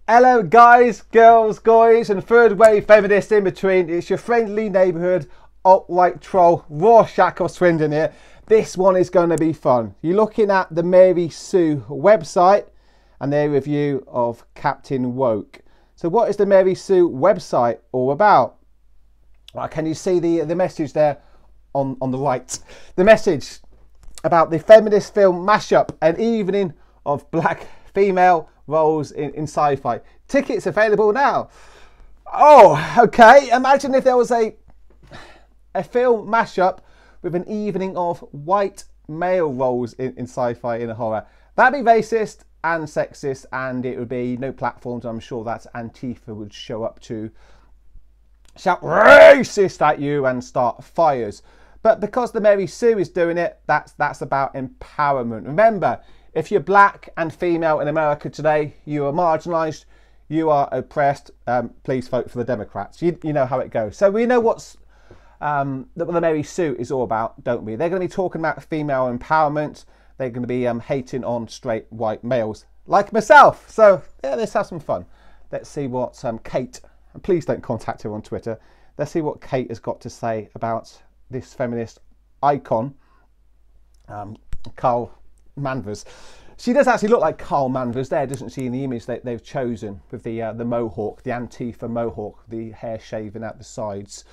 Hello guys, girls, guys and third wave feminists in between. It's your friendly neighbourhood alt-right troll Rorschach of Swindon here. This one is going to be fun. You're looking at the Mary Sue website and their review of Captain Woke. So what is the Mary Sue website all about? Well, can you see the message there on the right? The message about the feminist film mashup, an evening of black female roles in sci-fi. Tickets available now. Oh, okay. Imagine if there was a film mashup with an evening of white male roles in sci-fi in a horror. That'd be racist and sexist, and it would be no platforms. I'm sure that Antifa would show up to shout racist at you and start fires. But because the Mary Sue is doing it, that's about empowerment. Remember, if you're black and female in America today, you are marginalised, you are oppressed. Please vote for the Democrats. You know how it goes. So we know what's the Mary Sue is all about, don't we? They're going to be talking about female empowerment. They're going to be hating on straight white males like myself. So yeah, let's have some fun. Let's see what Kate, and please don't contact her on Twitter. Let's see what Kate has got to say about this feminist icon, Carl Manvers. She does actually look like Carl Manvers there, doesn't she, in the image that they've chosen with the mohawk, the Antifa mohawk, the hair shaven out the sides.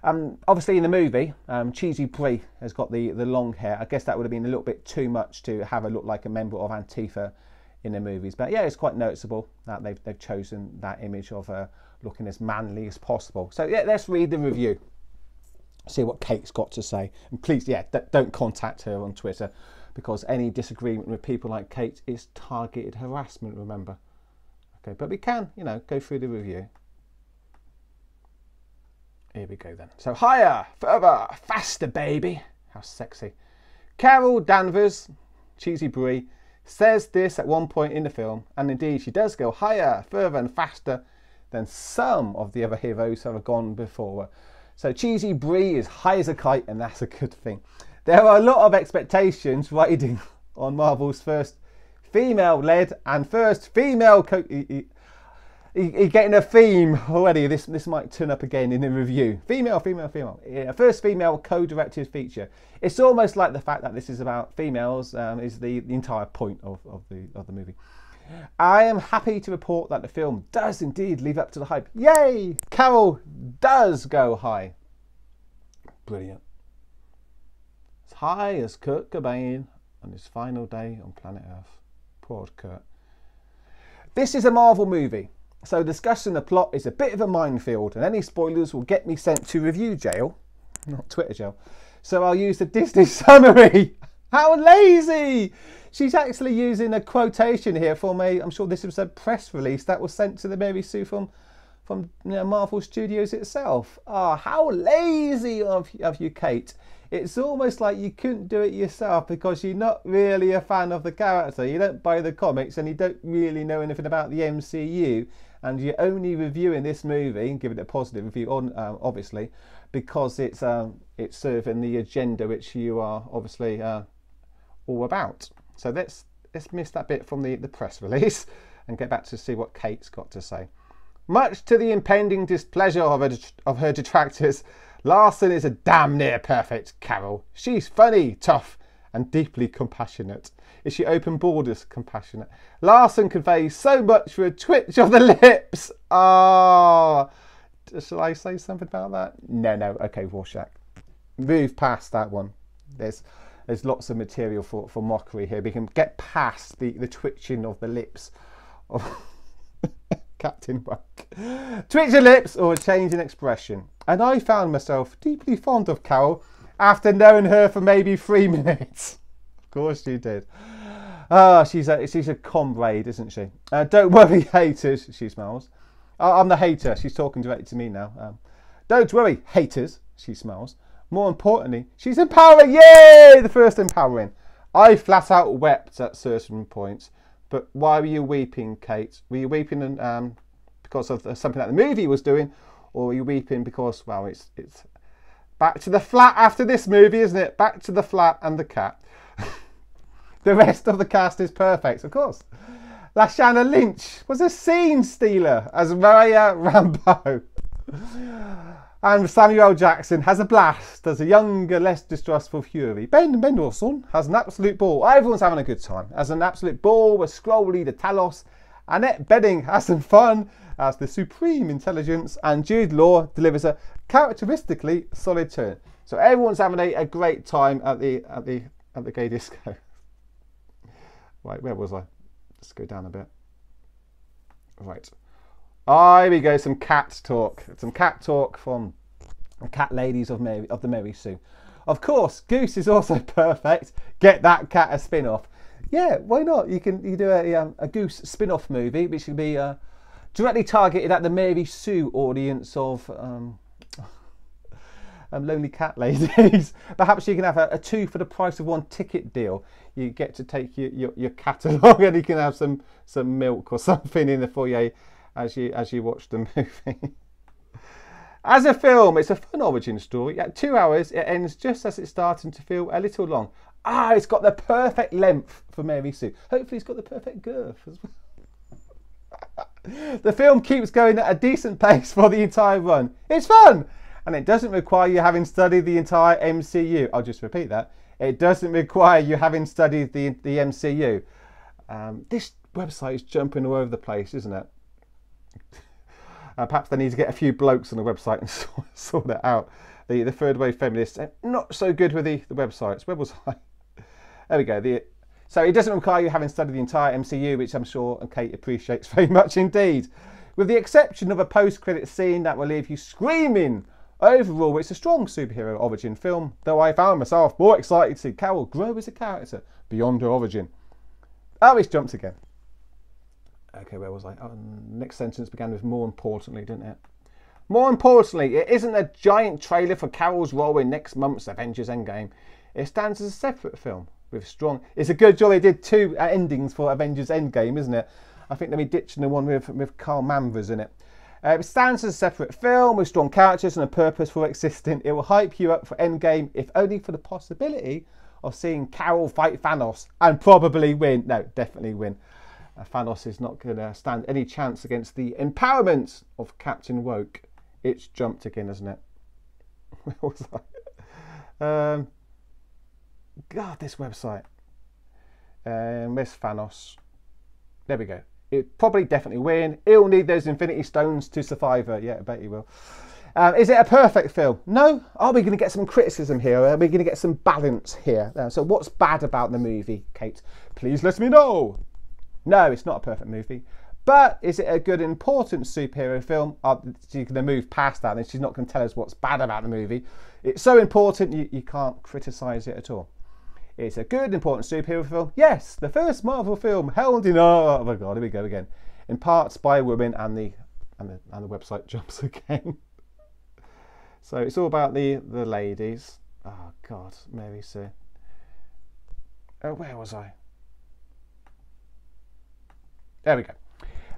Obviously in the movie, Cheesy Brie has got the long hair. I guess that would have been a little bit too much to have her look like a member of Antifa in the movies. But yeah, it's quite noticeable that they've chosen that image of her looking as manly as possible. So yeah, let's read the review. See what Kate's got to say. And please, yeah, don't contact her on Twitter, because any disagreement with people like Kate is targeted harassment, remember. Okay, but we can, go through the review. Here we go then. So, higher, further, faster, baby. How sexy. Carol Danvers, Cheesy Brie, says this at one point in the film, and indeed she does go higher, further and faster than some of the other heroes who have gone before her. So Cheesy Brie is high as a kite, and that's a good thing. There are a lot of expectations riding on Marvel's first female-led and first female you're getting a theme already. This might turn up again in the review. Female. Yeah, first female co-directed feature. It's almost like the fact that this is about females is the entire point of the movie. I am happy to report that the film does indeed live up to the hype. Yay! Carol does go high. Brilliant. As high as Kurt Cobain on his final day on planet Earth. Poor old Kurt. This is a Marvel movie, so discussing the plot is a bit of a minefield, and any spoilers will get me sent to review jail, not Twitter jail. So I'll use the Disney summary. How lazy! She's actually using a quotation here from I'm sure this was a press release that was sent to the Mary Sue from Marvel Studios itself. Ah, how lazy of you, Kate. It's almost like you couldn't do it yourself because you're not really a fan of the character. You don't buy the comics and you don't really know anything about the MCU. And you're only reviewing this movie and giving it a positive review, obviously, because it's serving the agenda which you are obviously all about. So let's miss that bit from the press release and get back to see what Kate's got to say. Much to the impending displeasure of her detractors, Larson is a damn near perfect Carol. She's funny, tough, and deeply compassionate. Is she open borders compassionate? Larson conveys so much for a twitch of the lips. Ah, shall I say something about that? No. Okay, Rorschach. Move past that one. There's lots of material for mockery here. We can get past the twitching of the lips of Captain Woke. Twitch your lips or a change in expression. And I found myself deeply fond of Carol after knowing her for maybe 3 minutes. Of course you did. Ah, she's a comrade, isn't she? Don't worry, haters, she smiles. I'm the hater. She's talking directly to me now. Don't worry, haters, she smiles. More importantly, she's empowering. Yay! The first empowering. I flat out wept at certain points. But why were you weeping, Kate? Were you weeping because of something that the movie was doing? Or were you weeping because, well, it's back to the flat after this movie, isn't it? Back to the flat and the cat. The rest of the cast is perfect, of course. Lashana Lynch was a scene stealer as Maria Rambo. And Samuel L. Jackson has a blast as a younger, less distrustful Fury. Ben Mendelsohn has an absolute ball. Everyone's having a good time. Has an absolute ball with Skrull leader Talos. Annette Bening has some fun as the supreme intelligence. And Jude Law delivers a characteristically solid turn. So everyone's having a great time at the gay disco. Right, where was I? Let's go down a bit. Right. Here we go, some cat talk. Some cat talk from the cat ladies of the Mary Sue. Of course, Goose is also perfect. Get that cat a spin-off. Yeah, why not? You do a Goose spin-off movie, which can be directly targeted at the Mary Sue audience of lonely cat ladies. Perhaps you can have a 2 for the price of 1 ticket deal. You get to take your cat along, and you can have some milk or something in the foyer as you watch the movie. As a film, it's a fun origin story. At 2 hours, it ends just as it's starting to feel a little long. It's got the perfect length for Mary Sue. Hopefully it's got the perfect girth as well. The film keeps going at a decent pace for the entire run. It's fun! And it doesn't require you having studied the entire MCU. I'll just repeat that. It doesn't require you having studied the MCU. This website is jumping all over the place, isn't it? Perhaps they need to get a few blokes on the website and sort it out. The third wave feminists are not so good with the websites. Where was I? There we go. So it doesn't require you having studied the entire MCU, which I'm sure Kate appreciates very much indeed. With the exception of a post-credit scene that will leave you screaming. Overall, it's a strong superhero origin film, though I found myself more excited to see Carol grow as a character beyond her origin. It's jumped again. Okay, where was I? Next sentence began with more importantly, didn't it? More importantly, it isn't a giant trailer for Carol's role in next month's Avengers Endgame. It stands as a separate film with strong... It's a good job they did 2 endings for Avengers Endgame, isn't it? I think they'll be ditching the one with Carl Manvers in it. It stands as a separate film with strong characters and a purpose for existing. It will hype you up for Endgame, if only for the possibility of seeing Carol fight Thanos and probably win. No, definitely win. Thanos is not going to stand any chance against the empowerment of Captain Woke. It's jumped again, hasn't it? Where was I? God, this website. Where's Thanos? There we go. It probably definitely win. He'll need those Infinity Stones to survive her. Yeah, I bet he will. Is it a perfect film? No. Are we going to get some criticism here? Are we going to get some balance here? So what's bad about the movie, Kate? Please let me know. No, it's not a perfect movie. But is it a good, important superhero film? She's going to move past that and she's not going to tell us what's bad about the movie. It's so important you can't criticise it at all. It's a good, important superhero film. Yes, the first Marvel film held in... Oh my God, here we go again. In parts by women, and the website jumps again. So it's all about the ladies. Oh God, Mary Sue. Where was I? There we go.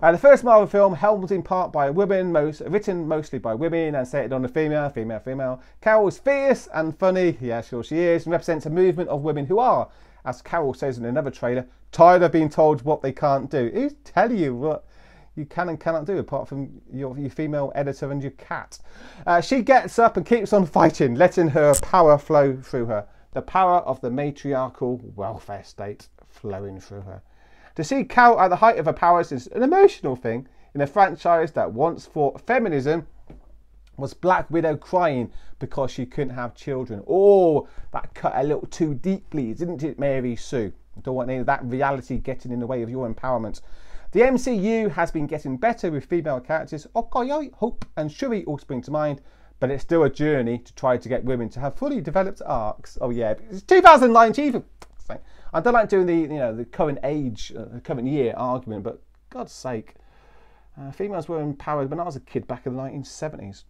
The first Marvel film, helmed in part by women, written mostly by women, and set on a female. Carol is fierce and funny, yeah, sure she is, and represents a movement of women who are, as Carol says in another trailer, tired of being told what they can't do. Who's telling you what you can and cannot do, apart from your female editor and your cat? She gets up and keeps on fighting, letting her power flow through her. The power of the matriarchal welfare state flowing through her. To see Carol at the height of her powers is an emotional thing in a franchise that once thought feminism was Black Widow crying because she couldn't have children. Oh, that cut a little too deeply, didn't it, Mary Sue? Don't want any of that reality getting in the way of your empowerment. The MCU has been getting better with female characters. Okoye, Hope and Shuri all spring to mind, but it's still a journey to try to get women to have fully developed arcs. Oh yeah, it's 2019. I don't like doing the current age, current year argument, but God's sake, females were empowered when I was a kid back in the 1970s.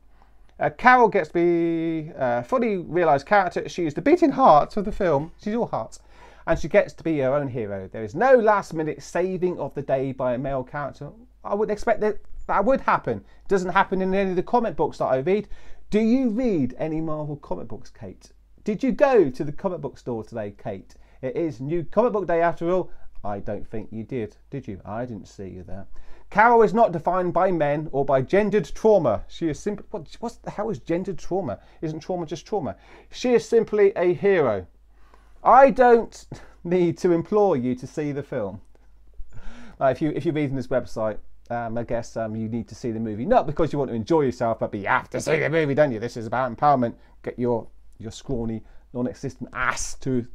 Carol gets to be a fully realised character. She is the beating heart of the film. She's all hearts. And she gets to be her own hero. There is no last minute saving of the day by a male character. I would expect that would happen. It doesn't happen in any of the comic books that I read. Do you read any Marvel comic books, Kate? Did you go to the comic book store today, Kate? It is New Comic Book Day after all. I don't think you did you? I didn't see you there. Carol is not defined by men or by gendered trauma. She is simply... What the hell is gendered trauma? Isn't trauma just trauma? She is simply a hero. I don't need to implore you to see the film. If you're reading this website, I guess you need to see the movie. Not because you want to enjoy yourself, but you have to see the movie, don't you? This is about empowerment. Get your scrawny, non-existent ass to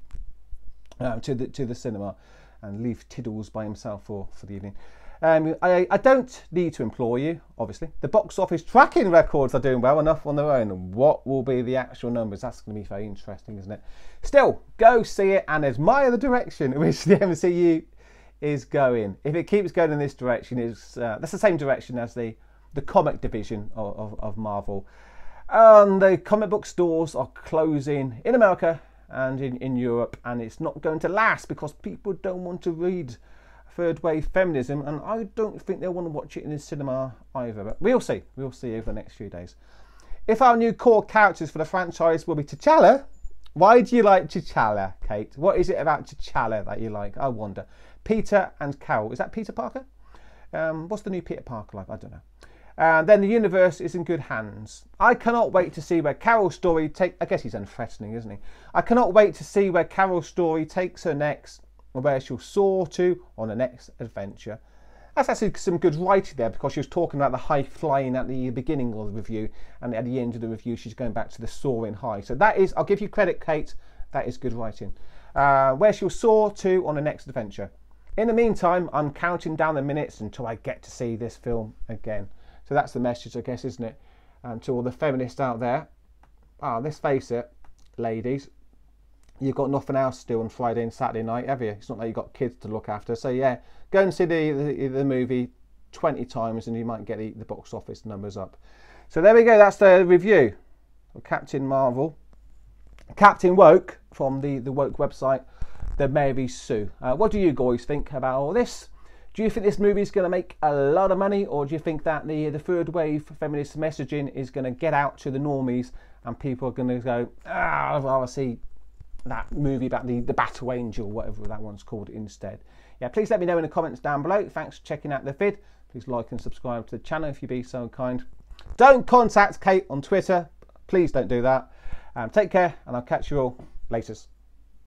the cinema and leave Tiddles by himself for the evening. I don't need to implore you, obviously. The box office tracking records are doing well enough on their own. What will be the actual numbers? That's going to be very interesting, isn't it? Still, go see it and admire the direction in which the MCU is going. If it keeps going in this direction, that's the same direction as the comic division of Marvel. The comic book stores are closing in America and in Europe, and it's not going to last because people don't want to read third wave feminism, and I don't think they'll want to watch it in the cinema either. But we'll see over the next few days. If our new core characters for the franchise will be T'Challa, why do you like T'Challa, Kate? What is it about T'Challa that you like? I wonder. Peter and Carol. Is that Peter Parker? What's the new Peter Parker like? I don't know. And then the universe is in good hands. I cannot wait to see where Carol's story I guess he's unthreatening, isn't he? I cannot wait to see where Carol's story takes her next, or where she'll soar to on the next adventure. That's actually some good writing there, because she was talking about the high flying at the beginning of the review, and at the end of the review she's going back to the soaring high. So that is, I'll give you credit, Kate, that is good writing. Where she'll soar to on the next adventure. In the meantime, I'm counting down the minutes until I get to see this film again. So that's the message, I guess, isn't it? To all the feminists out there. Let's face it, ladies, you've got nothing else to do on Friday and Saturday night, have you? It's not like you've got kids to look after. So yeah, go and see the movie 20 times and you might get the box office numbers up. So there we go, that's the review of Captain Marvel. Captain Woke from the Woke website, the Mary Sue. What do you guys think about all this? Do you think this movie is going to make a lot of money, or do you think that the third wave feminist messaging is going to get out to the normies and people are going to go, I'd rather see that movie about the Battle Angel, whatever that one's called instead? Yeah, please let me know in the comments down below. Thanks for checking out the vid. Please like and subscribe to the channel if you be so kind. Don't contact Kate on Twitter. Please don't do that. Take care, and I'll catch you all later.